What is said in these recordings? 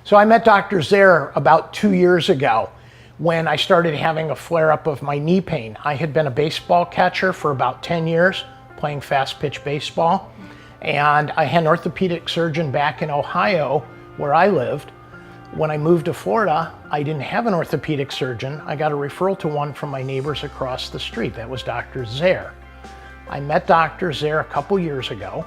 So I met Dr. Zehr about 2 years ago when I started having a flare-up of my knee pain. I had been a baseball catcher for about 10 years, playing fast-pitch baseball, and I had an orthopedic surgeon back in Ohio where I lived. When I moved to Florida, I didn't have an orthopedic surgeon. I got a referral to one from my neighbors across the street. That was Dr. Zehr. I met Dr. Zehr a couple years ago,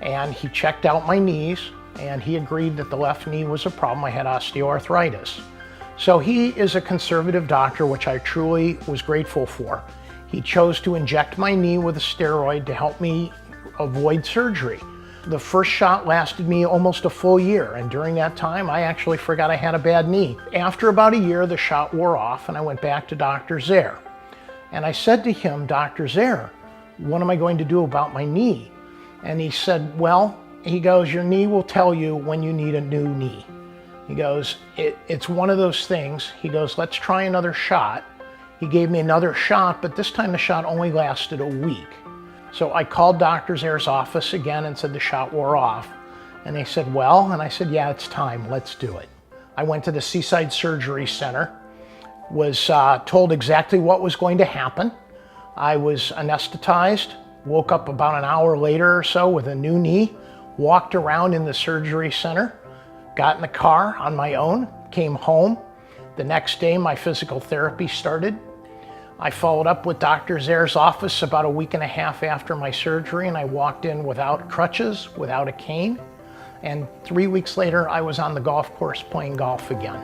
and he checked out my knees, and he agreed that the left knee was a problem. I had osteoarthritis. So he is a conservative doctor, which I truly was grateful for. He chose to inject my knee with a steroid to help me avoid surgery. The first shot lasted me almost a full year, and during that time I actually forgot I had a bad knee. After about a year, the shot wore off and I went back to Dr. Zehr. And I said to him, "Dr. Zehr, what am I going to do about my knee?" And he said, "Well," he goes, "your knee will tell you when you need a new knee." He goes, it's one of those things. He goes, "Let's try another shot." He gave me another shot, but this time the shot only lasted a week. So I called Dr. Zehr's office again and said the shot wore off. And they said, "Well," and I said, "Yeah, it's time, let's do it." I went to the Seaside Surgery Center, was told exactly what was going to happen. I was anesthetized, woke up about an hour later or so with a new knee, walked around in the surgery center, got in the car on my own, came home. The next day, my physical therapy started. I followed up with Dr. Zehr's office about a week and a half after my surgery, and I walked in without crutches, without a cane. And 3 weeks later, I was on the golf course playing golf again.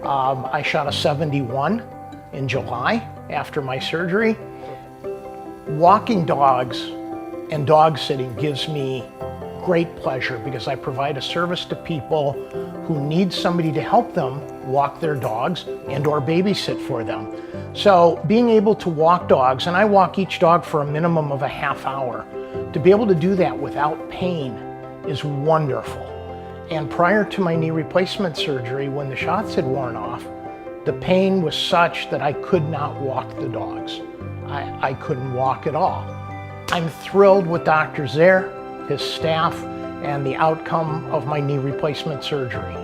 I shot a 71 in July after my surgery. Walking dogs and dog sitting gives me great pleasure because I provide a service to people who need somebody to help them walk their dogs and or babysit for them. So being able to walk dogs, and I walk each dog for a minimum of a half hour, to be able to do that without pain is wonderful. And prior to my knee replacement surgery, when the shots had worn off, the pain was such that I could not walk the dogs. I couldn't walk at all. I'm thrilled with Dr. Zehr, his staff, and the outcome of my knee replacement surgery.